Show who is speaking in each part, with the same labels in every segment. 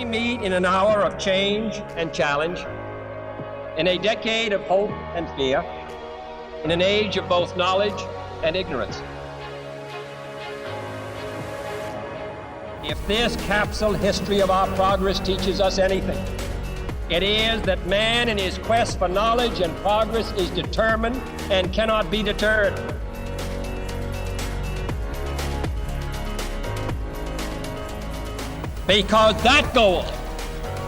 Speaker 1: we meet in an hour of change and challenge, in a decade of hope and fear, in an age of both knowledge and ignorance. If this capsule history of our progress teaches us anything, it is that man in his quest for knowledge and progress is determined and cannot be deterred. Because that goal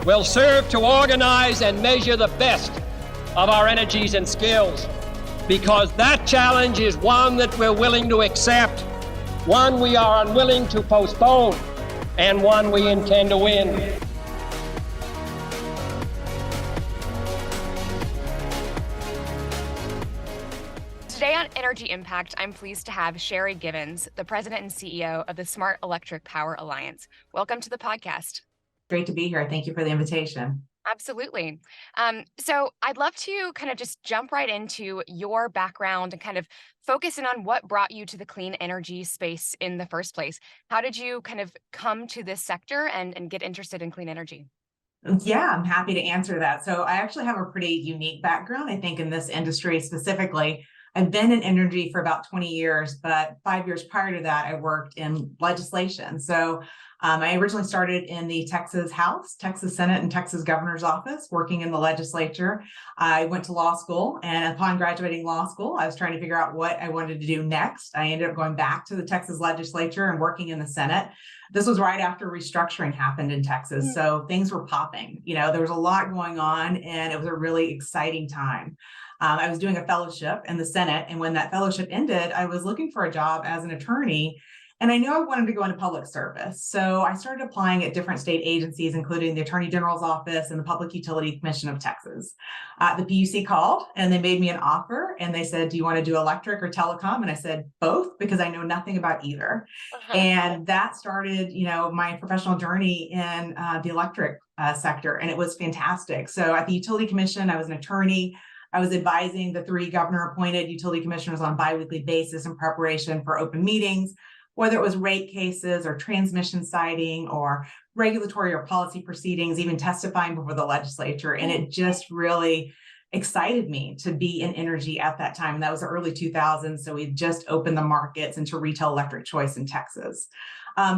Speaker 1: will serve to organize and measure the best of our energies and skills. Because that challenge is one that we're willing to accept, one we are unwilling to postpone, and one we intend to win.
Speaker 2: Today on Energy Impact, I'm pleased to have Sherri Givens, the President and CEO of the Smart Electric Power Alliance. Welcome to the podcast.
Speaker 3: Great to be here. Thank you for the invitation.
Speaker 2: Absolutely. So I'd love to kind of just jump right into your background and kind of focus in on what brought you to the clean energy space in the first place. How did you kind of come to this sector and get interested in clean energy?
Speaker 3: Yeah, I'm happy to answer that. So I actually have a pretty unique background, I think, in this industry specifically. I've been in energy for about 20 years, but 5 years prior to that, I worked in legislation. So I originally started in the Texas House, Texas Senate, and Texas Governor's Office, working in the legislature. I went to law school, and upon graduating law school, I was trying to figure out what I wanted to do next. I ended up going back to the Texas legislature and working in the Senate. This was right after restructuring happened in Texas, so things were popping. You know, there was a lot going on, and it was a really exciting time. I was doing a fellowship in the Senate, and when that fellowship ended, I was looking for a job as an attorney, and I knew I wanted to go into public service. So I started applying at different state agencies, including the Attorney General's Office and the Public Utility Commission of Texas. The PUC called, and they made me an offer, and they said, "Do you want to do electric or telecom?" And I said, "Both," because I know nothing about either. And that started, my professional journey in the electric sector, and it was fantastic. So at the Utility Commission, I was an attorney. I was advising the 3 governor-appointed utility commissioners on a biweekly basis in preparation for open meetings, whether it was rate cases or transmission siting or regulatory or policy proceedings, even testifying before the legislature. And it just really excited me to be in energy at that time. And that was the early 2000s. So we just opened the markets into retail electric choice in Texas.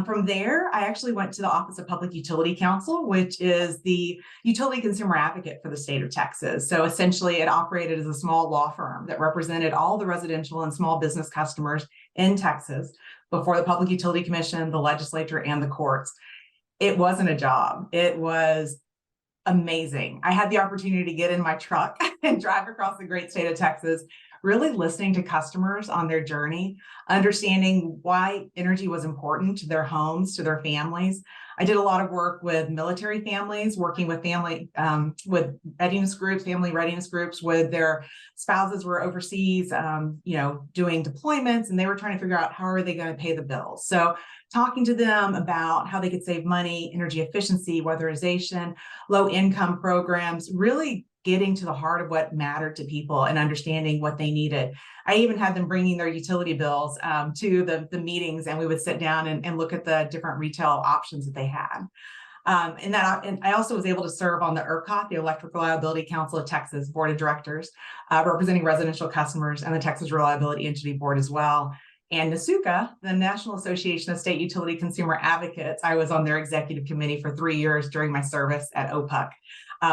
Speaker 3: From there, I actually went to the Office of Public Utility Counsel, which is the utility consumer advocate for the state of Texas. So essentially, it operated as a small law firm that represented all the residential and small business customers in Texas before the Public Utility Commission, the legislature, and the courts. It wasn't a job. It was amazing. I had the opportunity to get in my truck and drive across the great state of Texas, really listening to customers on their journey, understanding why energy was important to their homes, to their families. I did a lot of work with military families, working with with readiness groups, family readiness groups, with their spouses were overseas, doing deployments, and they were trying to figure out how are they going to pay the bills. So talking to them about how they could save money, energy efficiency, weatherization, low income programs, really getting to the heart of what mattered to people and understanding what they needed. I even had them bringing their utility bills to the meetings, and we would sit down and look at the different retail options that they had. And I also was able to serve on the ERCOT, the Electric Reliability Council of Texas Board of Directors, representing residential customers, and the Texas Reliability Entity Board as well. And NASUCA, the National Association of State Utility Consumer Advocates, I was on their executive committee for 3 years during my service at OPUC.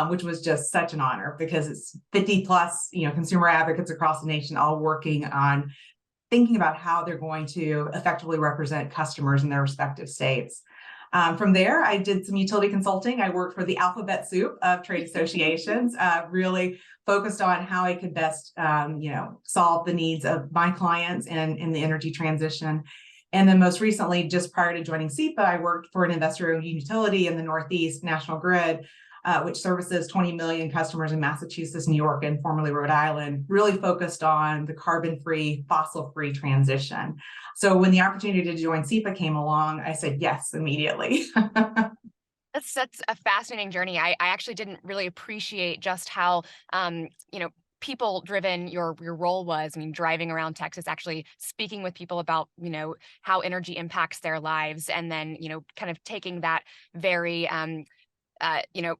Speaker 3: Which was just such an honor because it's 50 plus, consumer advocates across the nation, all working on thinking about how they're going to effectively represent customers in their respective states. From there, I did some utility consulting. I worked for the alphabet soup of trade associations, really focused on how I could best, solve the needs of my clients in the energy transition. And then most recently, just prior to joining SEPA, I worked for an investor-owned utility in the Northeast, National Grid, which services 20 million customers in Massachusetts, New York, and formerly Rhode Island, really focused on the carbon-free, fossil-free transition. So when the opportunity to join SEPA came along, I said yes immediately.
Speaker 2: That's a fascinating journey. I actually didn't really appreciate just how, people driven your role was. I mean, driving around Texas, actually speaking with people about, how energy impacts their lives, and then, kind of taking that very you know,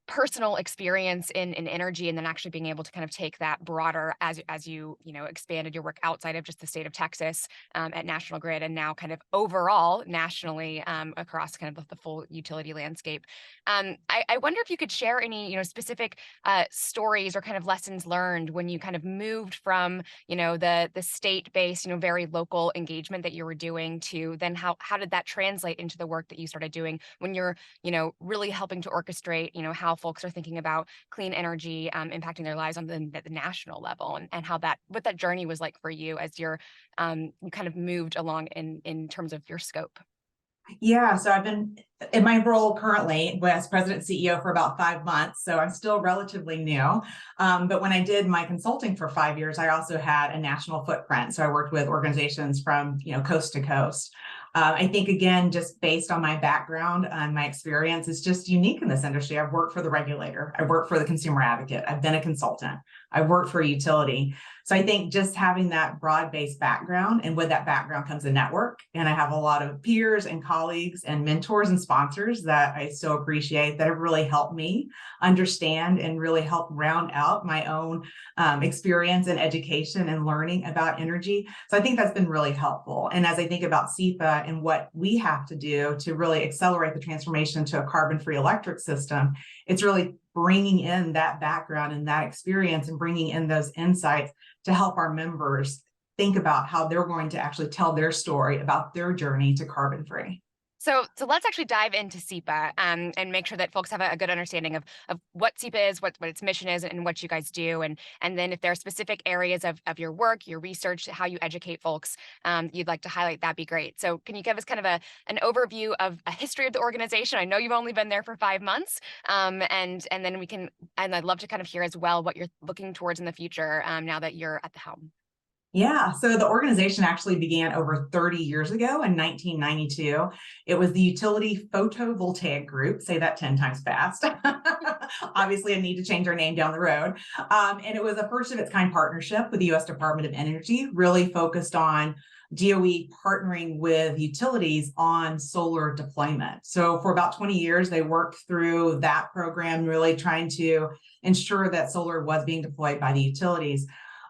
Speaker 2: personal experience in energy, and then actually being able to kind of take that broader as you expanded your work outside of just the state of Texas, at National Grid, and now kind of overall nationally, across kind of the full utility landscape. I wonder if you could share any specific stories or kind of lessons learned when you kind of moved from the state-based very local engagement that you were doing to then how did that translate into the work that you started doing when you're really helping to orchestrate how folks are thinking about clean energy impacting their lives on the national level, and what that journey was like for you as you kind of moved along in terms of your scope.
Speaker 3: Yeah, so I've been in my role currently as president CEO for about 5 months, so I'm still relatively new. But when I did my consulting for 5 years, I also had a national footprint. So I worked with organizations from coast to coast. I think, again, just based on my background and my experience, it's just unique in this industry. I've worked for the regulator. I've worked for the consumer advocate. I've been a consultant. I've worked for a utility. So I think just having that broad-based background, and with that background comes a network. And I have a lot of peers and colleagues and mentors and sponsors that I so appreciate that have really helped me understand and really help round out my own experience and education and learning about energy. So I think that's been really helpful. And as I think about SEPA and what we have to do to really accelerate the transformation to a carbon-free electric system, it's really bringing in that background and that experience and bringing in those insights to help our members think about how they're going to actually tell their story about their journey to carbon-free.
Speaker 2: So let's actually dive into SEPA, and make sure that folks have a good understanding of what SEPA is, what its mission is, and what you guys do. And then if there are specific areas of your work, your research, how you educate folks, you'd like to highlight, that'd be great. So can you give us kind of an overview of a history of the organization? I know you've only been there for 5 months, and then and I'd love to kind of hear as well what you're looking towards in the future, now that you're at the helm.
Speaker 3: Yeah, so the organization actually began over 30 years ago in 1992. It was the Utility Photovoltaic Group, say that 10 times fast. Obviously, I need to change our name down the road. And it was a first of its kind partnership with the U.S. Department of Energy, really focused on DOE partnering with utilities on solar deployment. So for about 20 years, they worked through that program, really trying to ensure that solar was being deployed by the utilities.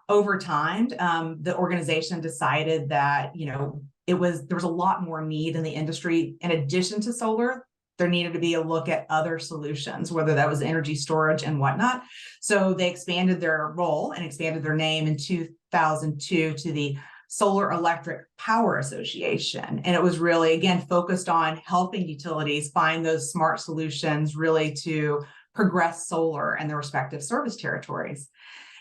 Speaker 3: Over time, the organization decided that there was a lot more need in the industry. In addition to solar, there needed to be a look at other solutions, whether that was energy storage and whatnot. So they expanded their role and expanded their name in 2002 to the Solar Electric Power Association. And it was really, again, focused on helping utilities find those smart solutions really to progress solar in their respective service territories.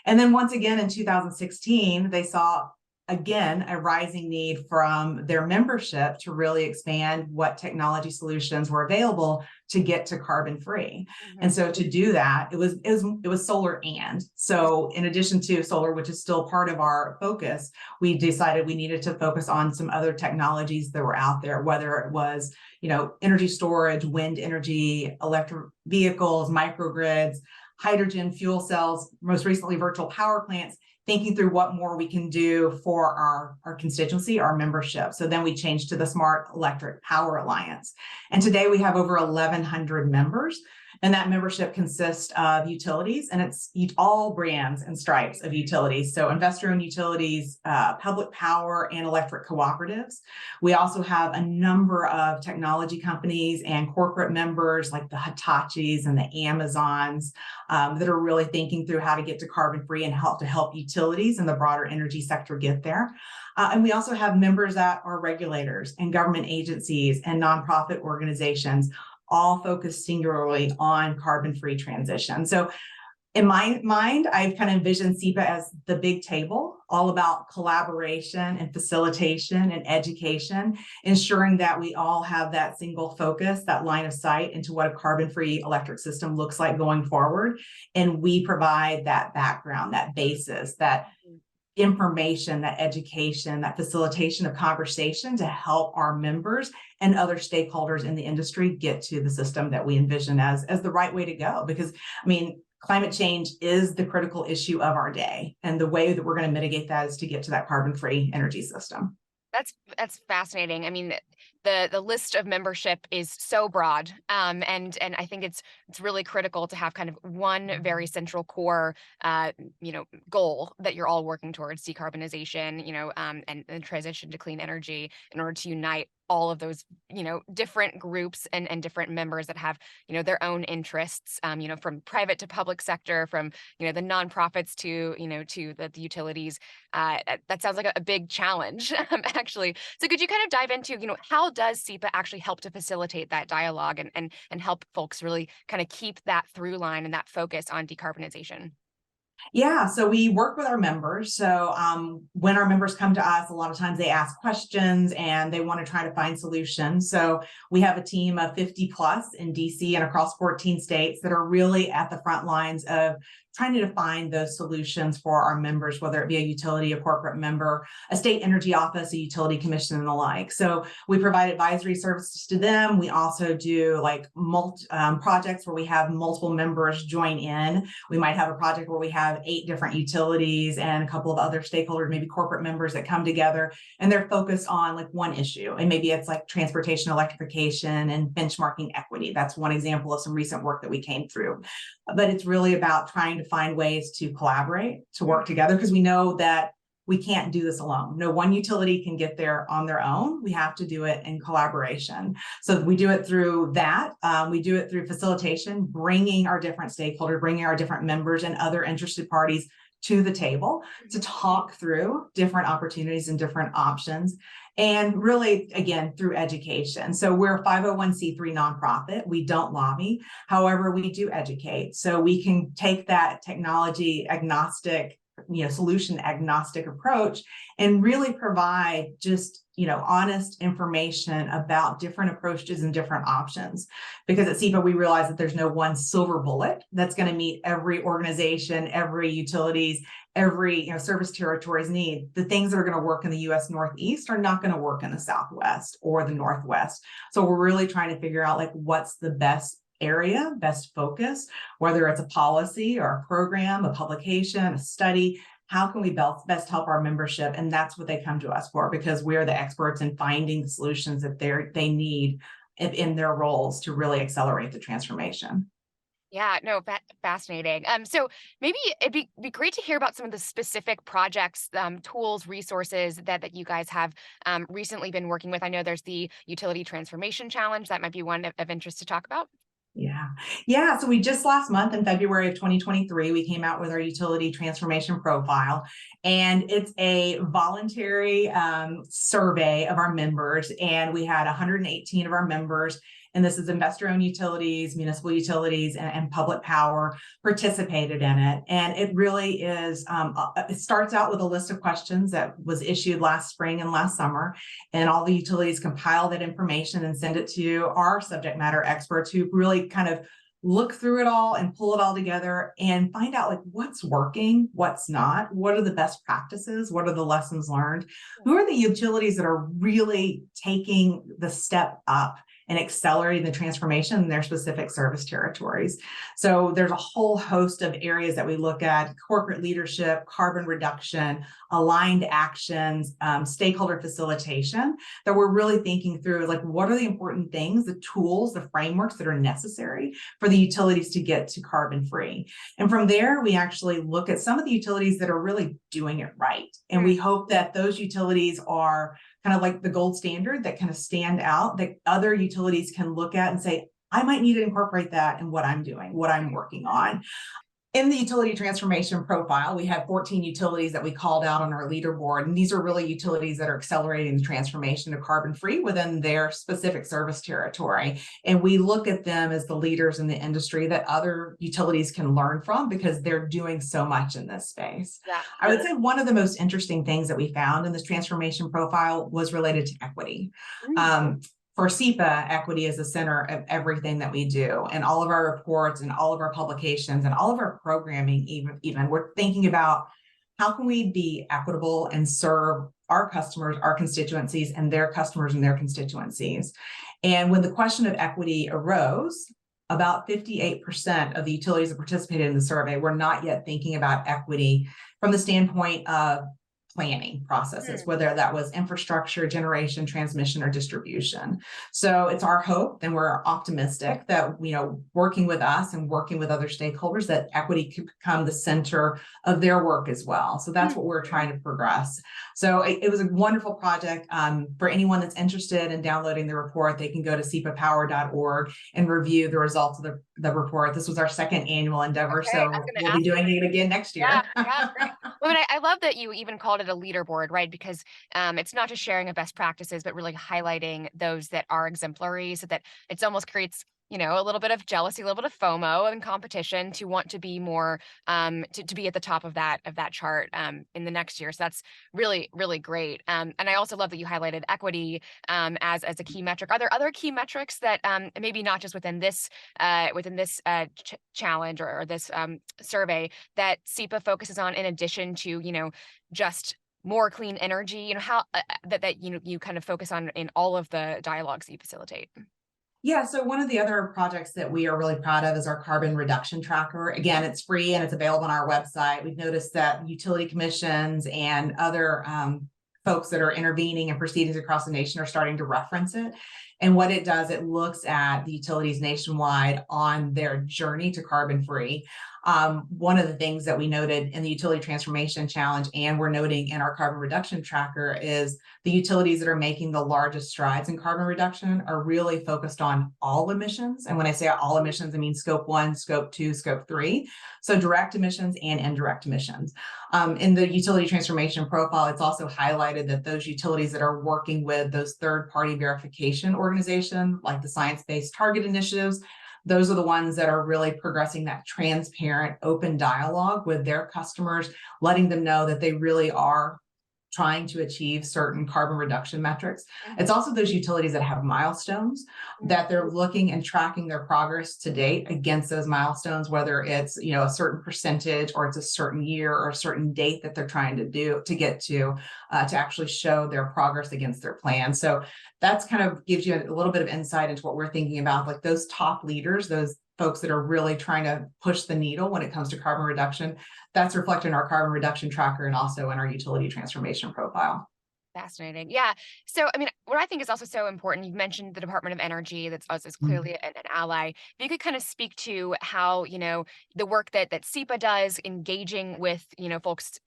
Speaker 3: And then once again, in 2016, they saw, again, a rising need from their membership to really expand what technology solutions were available to get to carbon free. Mm-hmm. And so to do that, it was solar. And so in addition to solar, which is still part of our focus, we decided we needed to focus on some other technologies that were out there, whether it was, energy storage, wind energy, electric vehicles, microgrids, hydrogen fuel cells, most recently virtual power plants, thinking through what more we can do for our constituency, our membership. So then we changed to the Smart Electric Power Alliance. And today we have over 1,100 members. And that membership consists of utilities, and it's all brands and stripes of utilities. So investor-owned utilities, public power, and electric cooperatives. We also have a number of technology companies and corporate members like the Hitachis and the Amazons that are really thinking through how to get to carbon-free and help utilities and the broader energy sector get there. And we also have members that are regulators and government agencies and nonprofit organizations, all focused singularly on carbon-free transition. So in my mind, I've kind of envisioned SEPA as the big table, all about collaboration and facilitation and education, ensuring that we all have that single focus, that line of sight into what a carbon-free electric system looks like going forward. And we provide that background, that basis, that information, that education, that facilitation of conversation to help our members and other stakeholders in the industry get to the system that we envision as the right way to go. Because, climate change is the critical issue of our day. And the way that we're going to mitigate that is to get to that carbon-free energy system.
Speaker 2: That's fascinating. I mean, the list of membership is so broad, and I think it's really critical to have kind of one very central core, goal that you're all working towards: decarbonization, and transition to clean energy, in order to unite all of those, different groups and different members that have, their own interests, from private to public sector, from, the nonprofits to, to the utilities. That sounds like a big challenge, actually. So could you kind of dive into, how does SEPA actually help to facilitate that dialogue and help folks really kind of keep that through line and that focus on decarbonization?
Speaker 3: Yeah, so we work with our members. So when our members come to us, a lot of times they ask questions and they want to try to find solutions. So we have a team of 50 plus in DC and across 14 states that are really at the front lines of trying to define those solutions for our members, whether it be a utility, a corporate member, a state energy office, a utility commission, and the like. So we provide advisory services to them. We also do like projects where we have multiple members join in. We might have a project where we have 8 different utilities and a couple of other stakeholders, maybe corporate members, that come together and they're focused on like one issue. And maybe it's like transportation electrification and benchmarking equity. That's one example of some recent work that we came through. But it's really about trying to find ways to collaborate, to work together, because we know that we can't do this alone. No one utility can get there on their own. We have to do it in collaboration. So we do it through that. We do it through facilitation, bringing our different stakeholders, bringing our different members and other interested parties to the table to talk through different opportunities and different options. And really, again, through education. So we're a 501c3 nonprofit. We don't lobby. However, we do educate. So we can take that technology agnostic, solution agnostic approach and really provide just, honest information about different approaches and different options. Because at SEPA, we realize that there's no one silver bullet that's going to meet every organization, every utilities, every service territory's need. The things that are going to work in the U.S. Northeast are not going to work in the Southwest or the Northwest. So we're really trying to figure out like what's the best area, best focus, whether it's a policy or a program, a publication, a study. How can we best help our membership? And that's what they come to us for, because we're the experts in finding the solutions that they need in their roles to really accelerate the transformation.
Speaker 2: Yeah, no, fascinating. So maybe it'd be great to hear about some of the specific projects, tools, resources that you guys have recently been working with. I know there's the Utility Transformation Challenge. That might be one of interest to talk about.
Speaker 3: Yeah. So we just last month in February of 2023, we came out with our utility transformation profile, and it's a voluntary survey of our members. And we had 118 of our members, and this is investor-owned utilities, municipal utilities, and public power participated in it. And it really is, it starts out with a list of questions that was issued last spring and last summer. And all the utilities compile that information and send it to our subject matter experts, who really kind of look through it all and pull it all together and find out like what's working, what's not, what are the best practices, what are the lessons learned, who are the utilities that are really taking the step up and accelerating the transformation in their specific service territories. So there's a whole host of areas that we look at: corporate leadership, carbon reduction, aligned actions, stakeholder facilitation, that we're really thinking through like what are the important things, the tools, the frameworks that are necessary for the utilities to get to carbon free. And from there, we actually look at some of the utilities that are really doing it right. And we hope that those utilities are kind of like the gold standard that kind of stand out, that other utilities can look at and say, I might need to incorporate that in what I'm doing, what I'm working on. In the utility transformation profile, we have 14 utilities that we called out on our leaderboard. And these are really utilities that are accelerating the transformation to carbon free within their specific service territory. And we look at them as the leaders in the industry that other utilities can learn from, because they're doing so much in this space.
Speaker 2: Yeah.
Speaker 3: I would say one of the most interesting things that we found in this transformation profile was related to equity. For SEPA, equity is the center of everything that we do, and all of our reports and all of our publications and all of our programming. Even we're thinking about how can we be equitable and serve our customers, our constituencies, and their customers and their constituencies. And when the question of equity arose, about 58% of the utilities that participated in the survey were not yet thinking about equity from the standpoint of planning processes, whether that was infrastructure, generation, transmission, or distribution. So it's our hope, and we're optimistic that, working with us and working with other stakeholders, that equity could become the center of their work as well. So that's what we're trying to progress. So it was a wonderful project. For anyone that's interested in downloading the report, they can go to sepapower.org and review the results of the report. This was our second annual endeavor,
Speaker 2: Okay,
Speaker 3: so we'll be doing it again next year.
Speaker 2: Yeah, great. Well, I love that you even called it a leaderboard, right? Because it's not just sharing of best practices, but really highlighting those that are exemplary, so that it's almost creates a little bit of jealousy, a little bit of FOMO and competition to want to be more, to be at the top of that chart in the next year. So that's really, really great. And I also love that you highlighted equity as a key metric. Are there other key metrics that maybe not just within this challenge or this survey that SEPA focuses on, in addition to just more clean energy? How that you kind of focus on in all of the dialogues that you facilitate?
Speaker 3: Yeah, so one of the other projects that we are really proud of is our carbon reduction tracker. Again, it's free and it's available on our website. We've noticed that utility commissions and other folks that are intervening in proceedings across the nation are starting to reference it. And what it does, it looks at the utilities nationwide on their journey to carbon free. One of the things that we noted in the Utility Transformation Challenge, and we're noting in our carbon reduction tracker, is the utilities that are making the largest strides in carbon reduction are really focused on all emissions. And when I say all emissions, I mean scope 1, scope 2, scope 3. So direct emissions and indirect emissions. In the utility transformation profile, it's also highlighted that those utilities that are working with those third-party verification organizations, like the Science-Based Target Initiatives, those are the ones that are really progressing that transparent, open dialogue with their customers, letting them know that they really are trying to achieve certain carbon reduction metrics. It's also those utilities that have milestones that they're looking and tracking their progress to date against those milestones, whether it's a certain percentage or it's a certain year or a certain date that they're trying to get to actually show their progress against their plan. So that's kind of gives you a little bit of insight into what we're thinking about, like those top leaders, those folks that are really trying to push the needle when it comes to carbon reduction. That's reflected in our carbon reduction tracker and also in our utility transformation profile.
Speaker 2: Fascinating. Yeah. So, what I think is also so important, you've mentioned the Department of Energy, that's us is clearly an ally. If you could kind of speak to how, the work that SEPA does, engaging with, folks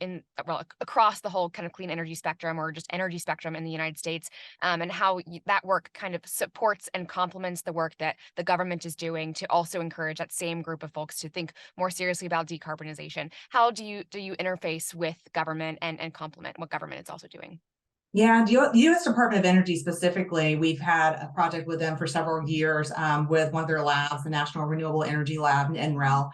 Speaker 2: across the whole kind of clean energy spectrum, or just energy spectrum in the United States, and how that work kind of supports and complements the work that the government is doing to also encourage that same group of folks to think more seriously about decarbonization. How do you interface with government and complement what government is also doing?
Speaker 3: Yeah, the U.S. Department of Energy specifically, we've had a project with them for several years with one of their labs, the National Renewable Energy Lab in NREL.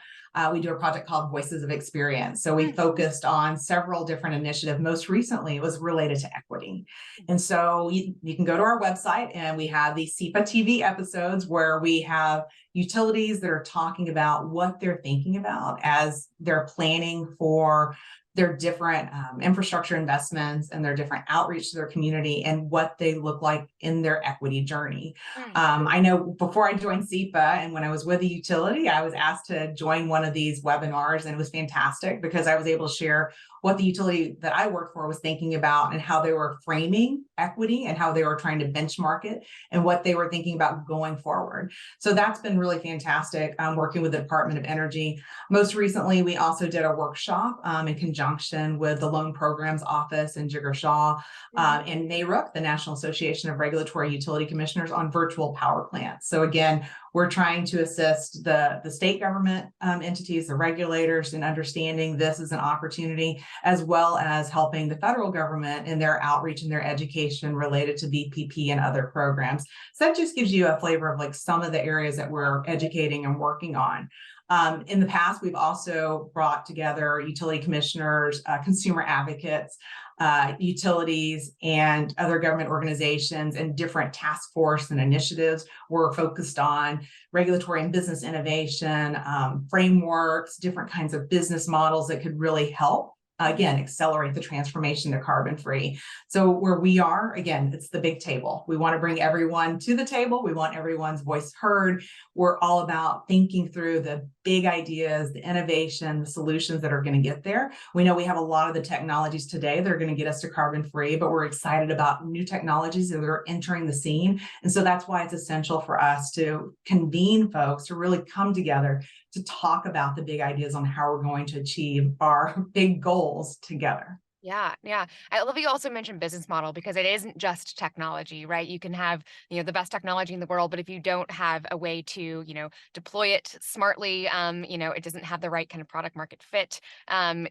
Speaker 3: We do a project called Voices of Experience. So we focused on several different initiatives. Most recently, it was related to equity. And so you can go to our website, and we have these SEPA TV episodes where we have utilities that are talking about what they're thinking about as they're planning for their different infrastructure investments and their different outreach to their community and what they look like in their equity journey. I know before I joined SEPA and when I was with the utility, I was asked to join one of these webinars, and it was fantastic because I was able to share what the utility that I worked for was thinking about and how they were framing equity and how they were trying to benchmark it and what they were thinking about going forward. So that's been really fantastic, working with the Department of Energy. Most recently, we also did a workshop in conjunction with the Loan Programs Office in Jiggershaw and NARUC, the National Association of Regulatory Utility Commissioners, on virtual power plants. So again, we're trying to assist the state government entities, the regulators, in understanding this as an opportunity, as well as helping the federal government in their outreach and their education related to VPP and other programs. So that just gives you a flavor of like some of the areas that we're educating and working on. In the past, we've also brought together utility commissioners, consumer advocates, utilities, and other government organizations and different task force and initiatives. We're focused on regulatory and business innovation, frameworks, different kinds of business models that could really help again, accelerate the transformation to carbon free. So where we are, again, it's the big table. We want to bring everyone to the table. We want everyone's voice heard. We're all about thinking through the big ideas, the innovation, the solutions that are going to get there. We know we have a lot of the technologies today that are going to get us to carbon free, but we're excited about new technologies that are entering the scene. And so that's why it's essential for us to convene folks to really come together to talk about the big ideas on how we're going to achieve our big goals together.
Speaker 2: Yeah, yeah. I love you also mentioned business model because it isn't just technology, right? You can have, the best technology in the world, but if you don't have a way to, deploy it smartly, it doesn't have the right kind of product market fit,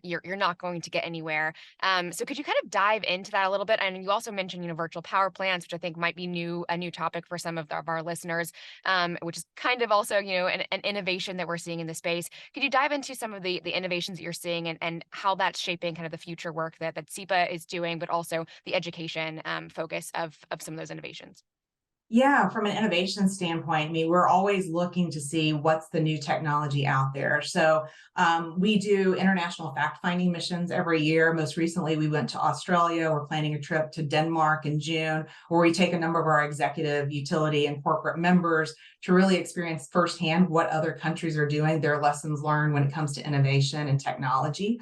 Speaker 2: you're not going to get anywhere. So could you kind of dive into that a little bit? And you also mentioned, virtual power plants, which I think might be a new topic for some of our listeners, which is kind of also, an innovation that we're seeing in the space. Could you dive into some of the innovations that you're seeing and how that's shaping kind of the future work that SEPA is doing, but also the education focus of some of those innovations?
Speaker 3: Yeah, from an innovation standpoint, I mean, we're always looking to see what's the new technology out there. So we do international fact-finding missions every year. Most recently, we went to Australia. We're planning a trip to Denmark in June, where we take a number of our executive, utility, and corporate members to really experience firsthand what other countries are doing, their lessons learned when it comes to innovation and technology.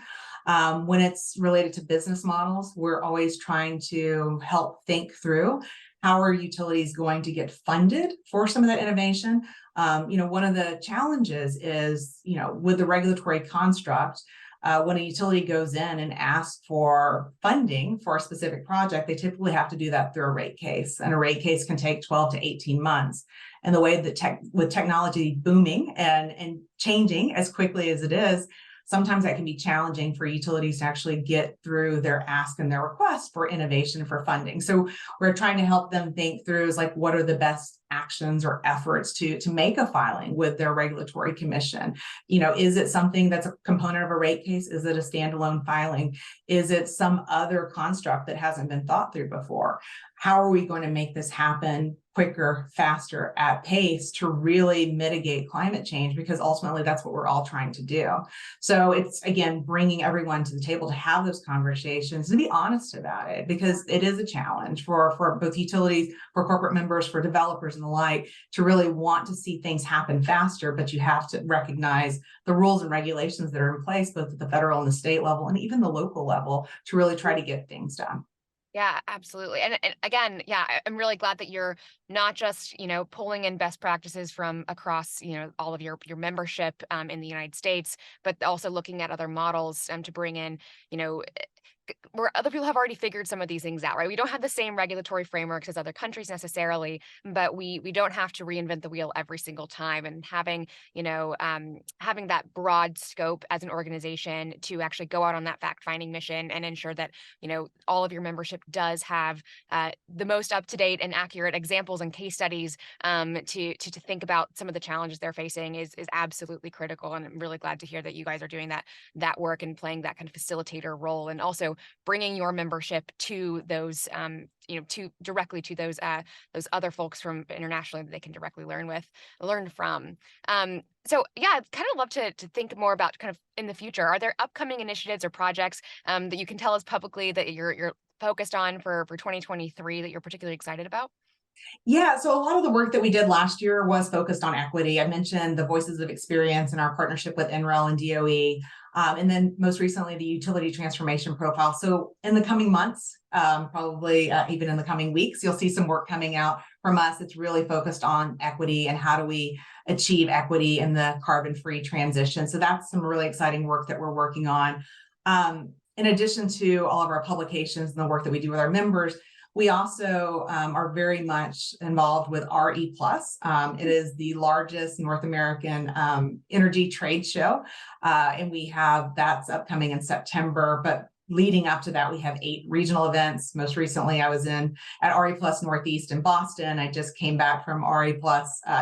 Speaker 3: When it's related to business models, we're always trying to help think through how are utilities going to get funded for some of that innovation. One of the challenges is, with the regulatory construct, when a utility goes in and asks for funding for a specific project, they typically have to do that through a rate case, and a rate case can take 12 to 18 months. And the way that with technology booming and changing as quickly as it is, sometimes that can be challenging for utilities to actually get through their ask and their request for innovation for funding. So we're trying to help them think through what are the best actions or efforts to make a filing with their regulatory commission. Is it something that's a component of a rate case? Is it a standalone filing? Is it some other construct that hasn't been thought through before? How are we going to make this happen quicker, faster, at pace to really mitigate climate change? Because ultimately that's what we're all trying to do. So it's, again, bringing everyone to the table to have those conversations and be honest about it, because it is a challenge for both utilities, for corporate members, for developers and the like, to really want to see things happen faster. But you have to recognize the rules and regulations that are in place, both at the federal and the state level and even the local level, to really try to get things done.
Speaker 2: Yeah, absolutely. And again, yeah, I'm really glad that you're not just, pulling in best practices from across, all of your membership in the United States, but also looking at other models to bring in, where other people have already figured some of these things out, right? We don't have the same regulatory frameworks as other countries necessarily, but we don't have to reinvent the wheel every single time. And having, having that broad scope as an organization to actually go out on that fact-finding mission and ensure that, all of your membership does have the most up-to-date and accurate examples and case studies to think about some of the challenges they're facing is absolutely critical. And I'm really glad to hear that you guys are doing that work and playing that kind of facilitator role, and also bringing your membership to those, directly to those other folks from internationally that they can directly learn from. So yeah, I'd kind of love to think more about kind of in the future. Are there upcoming initiatives or projects that you can tell us publicly that you're focused on for 2023 that you're particularly excited about?
Speaker 3: Yeah, so a lot of the work that we did last year was focused on equity. I mentioned the Voices of Experience and our partnership with NREL and DOE, and then most recently the Utility Transformation Profile. So in the coming months, probably even in the coming weeks, you'll see some work coming out from us that's really focused on equity and how do we achieve equity in the carbon-free transition. So that's some really exciting work that we're working on. In addition to all of our publications and the work that we do with our members, we also are very much involved with RE+. It is the largest North American energy trade show, and that's upcoming in September. But leading up to that, we have 8 regional events. Most recently, I was at RE+ Northeast in Boston. I just came back from RE+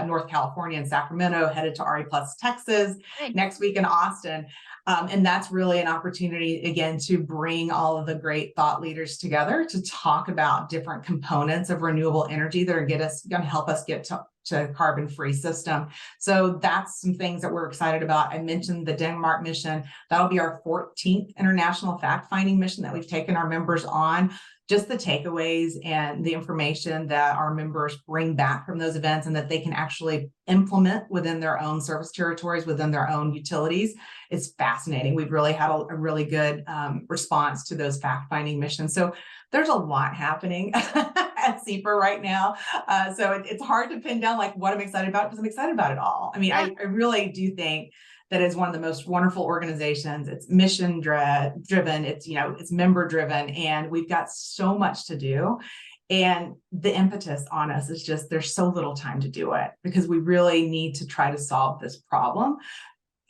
Speaker 3: North California in Sacramento, headed to RE+ Texas
Speaker 2: Nice.
Speaker 3: next week in Austin. And that's really an opportunity, again, to bring all of the great thought leaders together to talk about different components of renewable energy that are going to help us get to carbon-free system. So that's some things that we're excited about. I mentioned the Denmark mission. That'll be our 14th international fact-finding mission that we've taken our members on. Just the takeaways and the information that our members bring back from those events and that they can actually implement within their own service territories, within their own utilities, is fascinating. We've really had a really good response to those fact-finding missions. So there's a lot happening at SEPA right now. So it's hard to pin down like what I'm excited about, because I'm excited about it all. I mean, I really do think that is one of the most wonderful organizations. It's mission driven, it's member driven, and we've got so much to do. And the impetus on us is just, there's so little time to do it, because we really need to try to solve this problem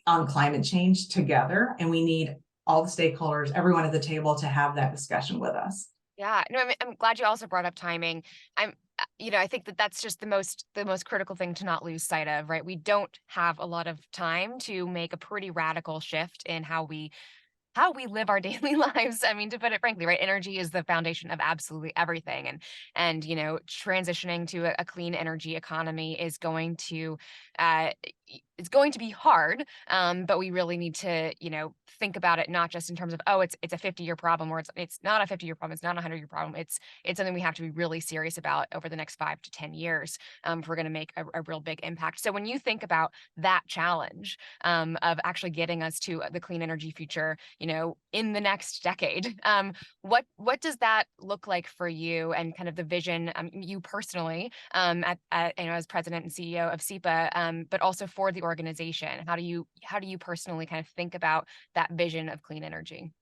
Speaker 3: on climate change together. And we need all the stakeholders, everyone at the table, to have that discussion with us.
Speaker 2: Yeah, no, I'm glad you also brought up timing. I think that's just the most critical thing to not lose sight of, right? We don't have a lot of time to make a pretty radical shift in how we live our daily lives. I mean, to put it frankly, right? Energy is the foundation of absolutely everything. And transitioning to a clean energy economy is going to be hard. But we really need to, think about it not just in terms of, oh, it's a 50-year problem, or it's not a 50-year problem, it's not a 100-year problem. It's something we have to be really serious about over the next 5 to 10 years if we're going to make a real big impact. So when you think about that challenge of actually getting us to the clean energy future, in the next decade, what does that look like for you, and kind of the vision, you personally, as president and CEO of SEPA, but also for the organization? How do you personally kind of think about that vision of clean energy?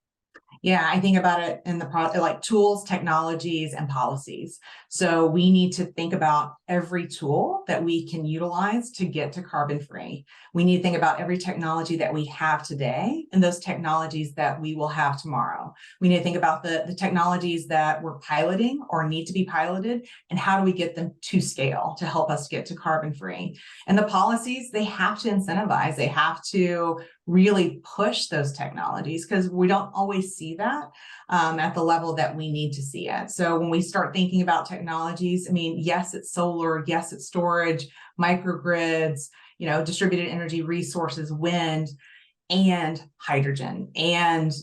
Speaker 3: Yeah, I think about it in the like tools, technologies, and policies. So we need to think about every tool that we can utilize to get to carbon free. We need to think about every technology that we have today and those technologies that we will have tomorrow. We need to think about the technologies that we're piloting or need to be piloted, and how do we get them to scale to help us get to carbon free. And the policies, they have to incentivize, they have to really push those technologies, because we don't always see that at the level that we need to see it. So when we start thinking about technologies, I mean, yes, it's solar, yes, it's storage, microgrids, distributed energy resources, wind, and hydrogen, and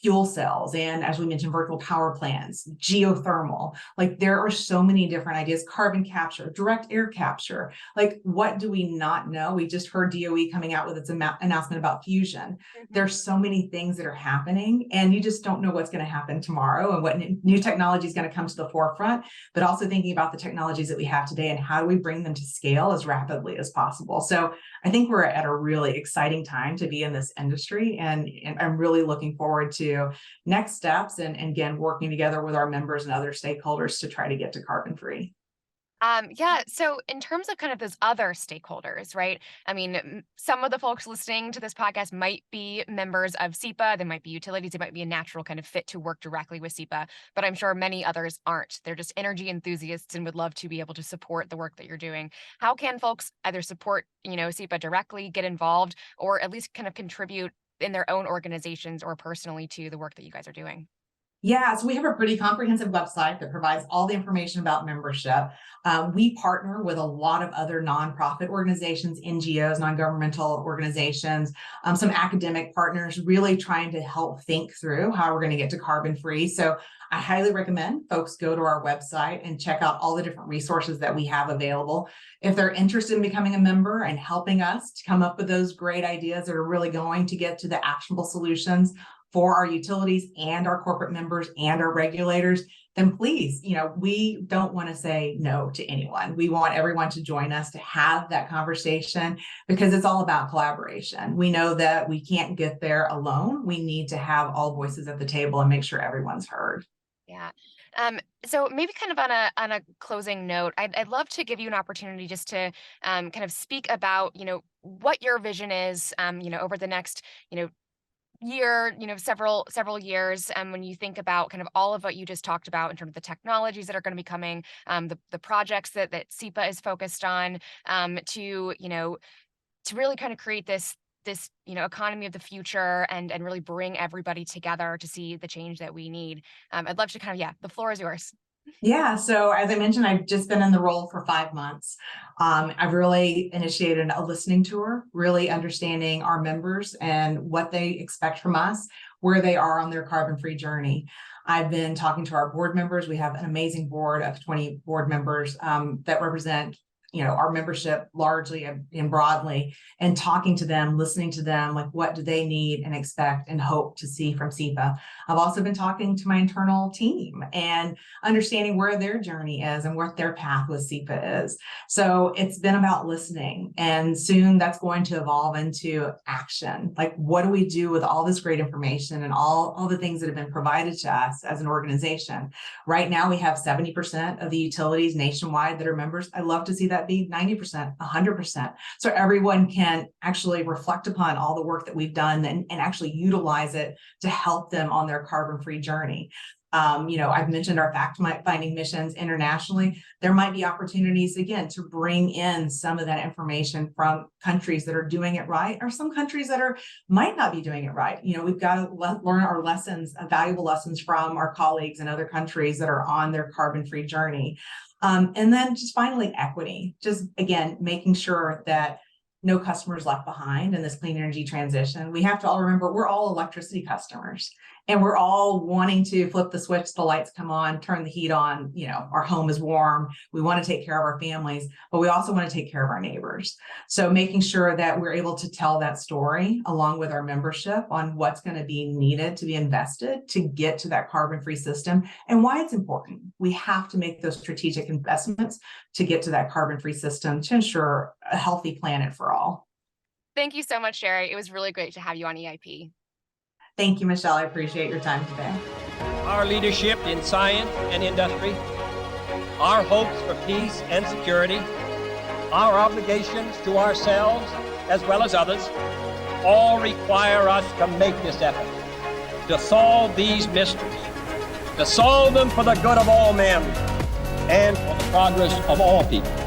Speaker 3: fuel cells, and as we mentioned, virtual power plants, geothermal. Like, there are so many different ideas. Carbon capture, direct air capture. Like, what do we not know? We just heard DOE coming out with its announcement about fusion. There's so many things that are happening, and you just don't know what's going to happen tomorrow and what new technology is going to come to the forefront. But also thinking about the technologies that we have today and how do we bring them to scale as rapidly as possible. So I think we're at a really exciting time to be in this industry, and I'm really looking forward to next steps, and again, working together with our members and other stakeholders to try to get to carbon free.
Speaker 2: So in terms of kind of those other stakeholders, right? I mean, some of the folks listening to this podcast might be members of SEPA, they might be utilities, they might be a natural kind of fit to work directly with SEPA, but I'm sure many others aren't. They're just energy enthusiasts and would love to be able to support the work that you're doing. How can folks either support, SEPA directly, get involved, or at least kind of contribute in their own organizations or personally to the work that you guys are doing?
Speaker 3: Yeah, so we have a pretty comprehensive website that provides all the information about membership. We partner with a lot of other nonprofit organizations, NGOs, non-governmental organizations, some academic partners, really trying to help think through how we're going to get to carbon free. So I highly recommend folks go to our website and check out all the different resources that we have available. If they're interested in becoming a member and helping us to come up with those great ideas that are really going to get to the actionable solutions for our utilities and our corporate members and our regulators, then please, we don't want to say no to anyone. We want everyone to join us to have that conversation, because it's all about collaboration. We know that we can't get there alone. We need to have all voices at the table and make sure everyone's heard.
Speaker 2: Yeah. So maybe kind of on a closing note, I'd love to give you an opportunity just to kind of speak about, what your vision is, over the next, year, several years, when you think about kind of all of what you just talked about in terms of the technologies that are going to be coming, the projects that SEPA is focused on, to really kind of create this this, economy of the future and really bring everybody together to see the change that we need. I'd love to the floor is yours.
Speaker 3: Yeah, so as I mentioned, I've just been in the role for 5 months. I've really initiated a listening tour, really understanding our members and what they expect from us, where they are on their carbon-free journey. I've been talking to our board members. We have an amazing board of 20 board members that represent our membership largely and broadly, and talking to them, listening to them, like what do they need and expect and hope to see from SEPA. I've also been talking to my internal team and understanding where their journey is and what their path with SEPA is. So it's been about listening, and soon that's going to evolve into action. Like, what do we do with all this great information and all the things that have been provided to us as an organization? Right now, we have 70% of the utilities nationwide that are members. I love to see that be 90%, 100%. So everyone can actually reflect upon all the work that we've done and actually utilize it to help them on their carbon-free journey. I've mentioned our fact-finding missions internationally. There might be opportunities, again, to bring in some of that information from countries that are doing it right, or some countries that might not be doing it right. We've got to learn our lessons, valuable lessons from our colleagues in other countries that are on their carbon-free journey. And then just finally, equity, just again, making sure that no customers left behind in this clean energy transition. We have to all remember we're all electricity customers, and we're all wanting to flip the switch, the lights come on, turn the heat on, our home is warm. We want to take care of our families, but we also want to take care of our neighbors. So making sure that we're able to tell that story along with our membership on what's going to be needed to be invested to get to that carbon-free system and why it's important. We have to make those strategic investments to get to that carbon-free system to ensure a healthy planet for all.
Speaker 2: Thank you so much, Sheri. It was really great to have you on EIP.
Speaker 3: Thank you, Michelle. I appreciate your time today.
Speaker 1: Our leadership in science and industry, our hopes for peace and security, our obligations to ourselves as well as others, all require us to make this effort, to solve these mysteries, to solve them for the good of all men and for the progress of all people.